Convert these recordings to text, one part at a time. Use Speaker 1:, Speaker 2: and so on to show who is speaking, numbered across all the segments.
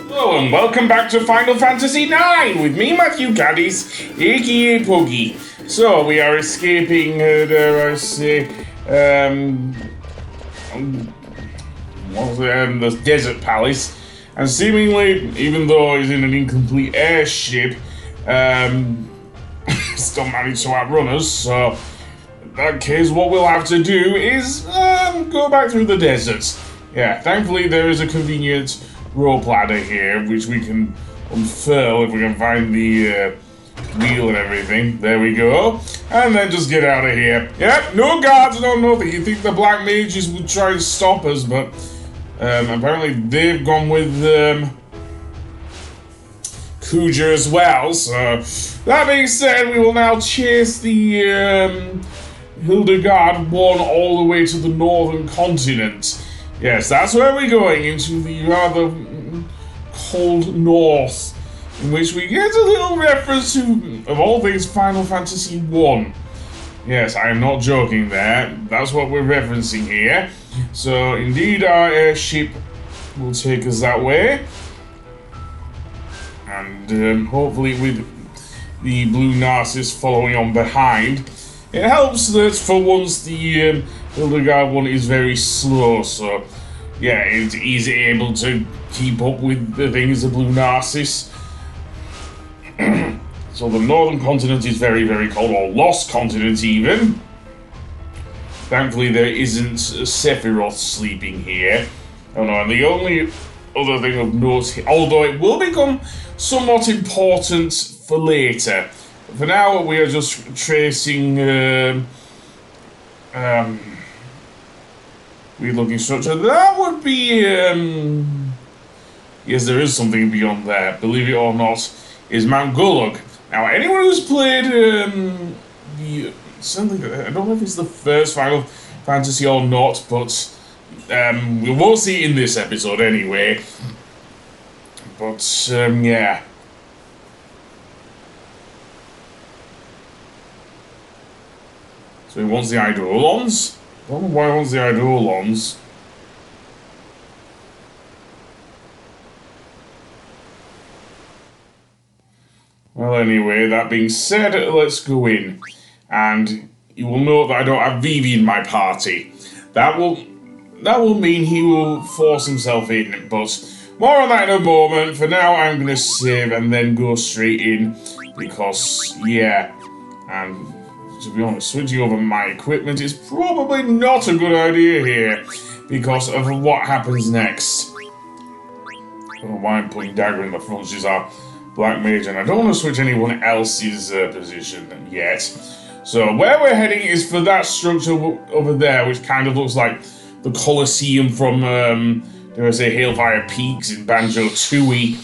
Speaker 1: Hello and welcome back to Final Fantasy IX with me, Matthew Caddies, aka Puggy. So we are escaping, the desert palace, and seemingly, even though he's in an incomplete airship, still managed to outrun us. So in that case, what we'll have to do is go back through the desert. Yeah, thankfully there is a convenient rope ladder here, which we can unfurl if we can find the wheel and everything. There we go. And then just get out of here. Yep, no guards, no nothing. You think the black mages would try and stop us, but apparently they've gone with Kuja as well. So that being said, we will now chase the Hildegard one all the way to the northern continent. Yes, that's where we're going, into the rather cold north, in which we get a little reference to, of all things, Final Fantasy I. Yes, I am not joking there. That's what we're referencing here. So, indeed, our airship will take us that way. And hopefully with the Blue Narcissus following on behind. It helps that for once the Hildegard one is very slow, so yeah, it's easy able to keep up with the things the Blue Narcissus. So the northern continent is very, very cold, or lost continent even. Thankfully there isn't Sephiroth sleeping here. Oh no, and the only other thing of note, although it will become somewhat important for later, for now we are just tracing weird looking structure. That would be yes, there is something beyond there, believe it or not, is Mount Gulug. Now anyone who's played something, I don't know if it's the first Final Fantasy or not, but we will see in this episode anyway. But yeah. So he wants the Eidolons. I don't know why he wants the Eidolons. Well, anyway, that being said, let's go in. And you will note that I don't have Vivi in my party. That will mean he will force himself in, but more on that in a moment. For now, I'm going to save and then go straight in, because, yeah, and to be honest, switching over my equipment is probably not a good idea here because of what happens next. I don't know why I'm putting Dagger in the front. She's our Black Mage, and I don't want to switch anyone else's position yet. So where we're heading is for that structure over there, which kind of looks like the Colosseum from, dare I say, Hailfire Peaks in Banjo-Tooie.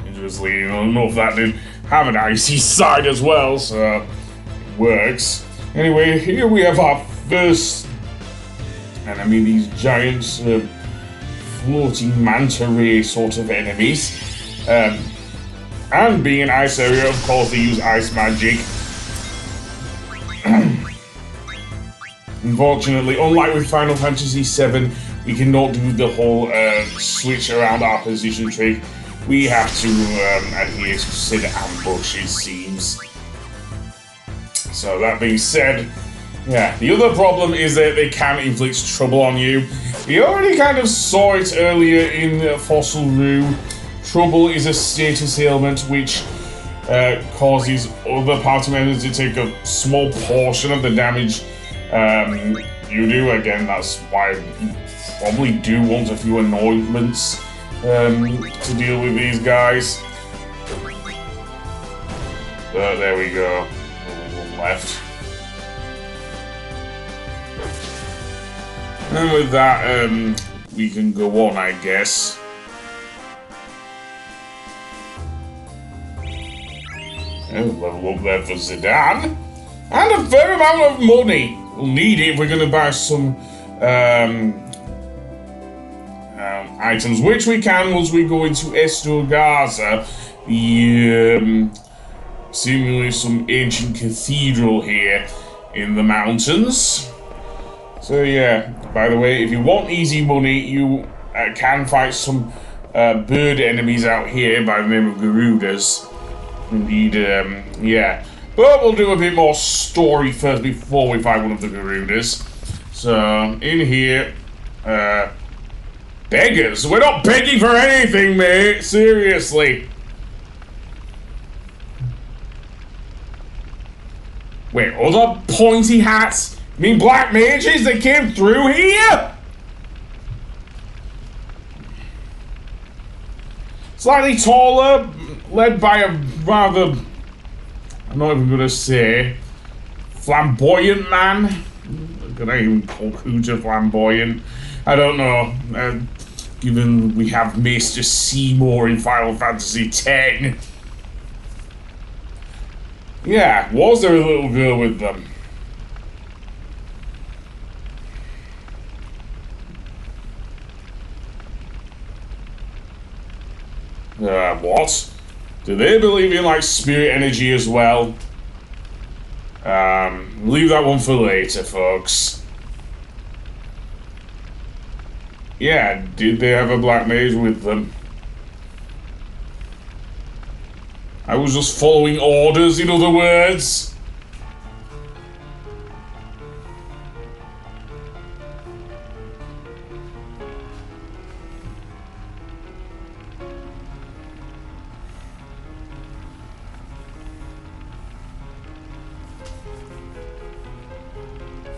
Speaker 1: Interestingly, I don't know if that did have an icy side as well, so works. Anyway, here we have our first enemy, these giant floating manta ray sort of enemies. And being an ice area, of course, they use ice magic. Unfortunately, unlike with Final Fantasy VII, we cannot do the whole switch around our position trick. We have to adhere to sit ambush, it seems. So that being said, yeah, the other problem is that they can inflict trouble on you. We already kind of saw it earlier in Fossil Rue. Trouble is a status ailment which causes other party members to take a small portion of the damage you do. Again, that's why you probably do want a few anointments to deal with these guys. There we go. One left. And with that, we can go on, I guess. Level up there for Zidane. And a fair amount of money. We'll need it if we're going to buy some items, which we can once we go into Estorgaza, the seemingly some ancient cathedral here in the mountains. So yeah, by the way, if you want easy money, you can fight some bird enemies out here by the name of Garudas. Indeed, yeah. But we'll do a bit more story first before we fight one of the Garudas. So, in here, beggars. We're not begging for anything, mate. Seriously. Wait, other pointy hats? You mean black mages that came through here? Slightly taller, led by a rather, I'm not even gonna say, flamboyant man. Can I even call Kuja flamboyant? I don't know. Given we have Mr. Seymour in Final Fantasy X. Yeah, was there a little girl with them? What? Do they believe in, like, spirit energy as well? Leave that one for later, folks. Yeah, did they have a black mage with them? I was just following orders, in other words.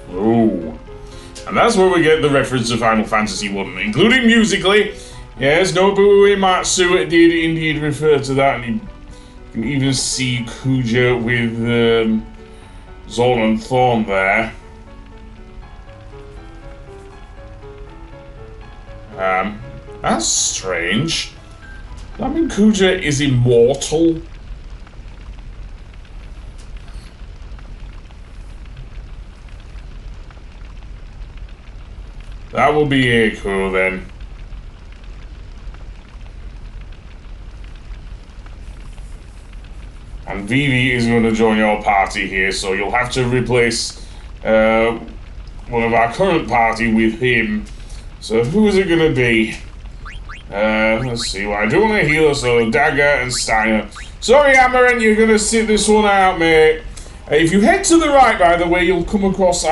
Speaker 1: Oh. And that's where we get the reference to Final Fantasy 1, including musically. Yes, Nobuo Uematsu did indeed refer to that, and you can even see Kuja with Zorn and Thorn there. That's strange. That mean Kuja is immortal? That will be Eiko then. And Vivi is going to join your party here, so you'll have to replace one of our current party with him. So who is it going to be? Let's see. Well, I do want to heal, so Dagger and Steiner. Sorry, Amaranth, you're going to sit this one out, mate. If you head to the right, by the way, you'll come across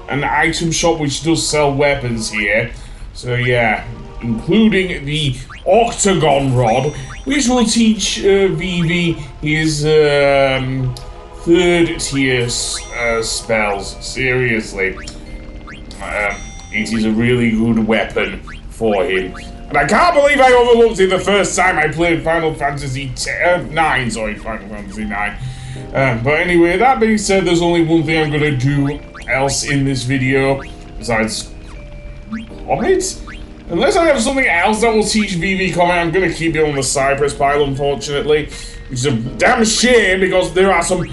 Speaker 1: an item shop which does sell weapons here. So yeah, including the Octagon Rod, which will teach Vivi his third tier spells. Seriously. It is a really good weapon for him. And I can't believe I overlooked it the first time I played Final Fantasy 9. Sorry, Final Fantasy 9. But anyway, that being said, there's only one thing I'm going to do else in this video besides comment. Unless I have something else that will teach Vivi comment, I'm going to keep it on the Cypress pile, unfortunately. Which is a damn shame because there are some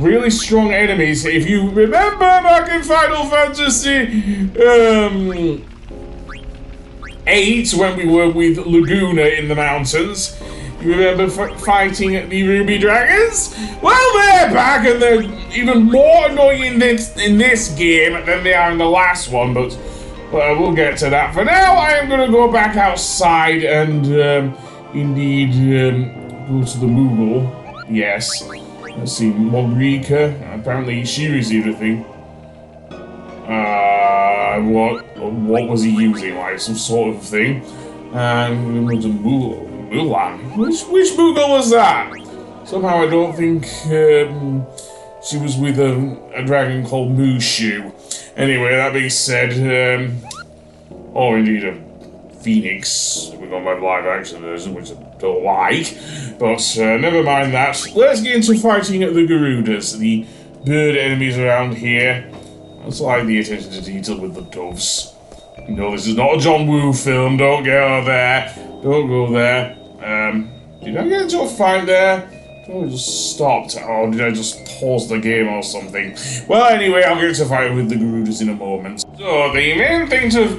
Speaker 1: really strong enemies. If you remember back in Final Fantasy 8 when we were with Laguna in the mountains, you remember fighting the Ruby Dragons? Well, they're back and they're even more annoying in this game than they are in the last one, but we'll get to that. For now, I am going to go back outside and indeed go to the Moogle. Yes. Let's see, Modrika. Apparently she received a thing. What was he using? Like some sort of thing. And it was a Mulan. Which Moogle was that? Somehow I don't think she was with a dragon called Mushu. Anyway, that being said, or indeed a Phoenix. We've got my live action version, which I don't like. But never mind that. Let's get into fighting at the Garudas, the bird enemies around here. That's like the attention to detail with the doves. You know, this is not a John Woo film. Don't go there. Don't go there. Did I get into a fight there? Oh, I just stopped. Or did I just pause the game or something? Well, anyway, I'll get to fight with the Garudas in a moment. So, the main thing to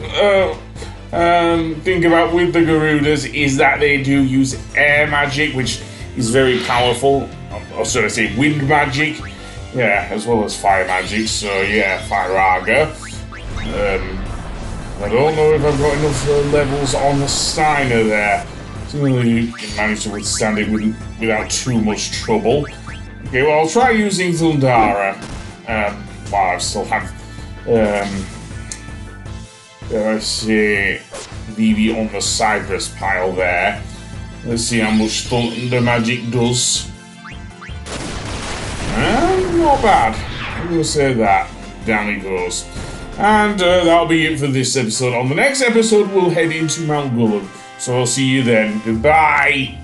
Speaker 1: think about with the Garudas is that they do use air magic, which is very powerful. Or should I say wind magic? Yeah, as well as fire magic. So, yeah, Firaga. I don't know if I've got enough levels on the Steiner there. Seemingly managed to withstand it without too much trouble. Okay, well, I'll try using Thundara while I still have, dare I say, Vivi on the Cypress pile there. Let's see how much Thunder Magic does. Not bad. I'm gonna say that. Down it goes. And that'll be it for this episode. On the next episode, we'll head into Mount Gulug. So I'll see you then. Goodbye.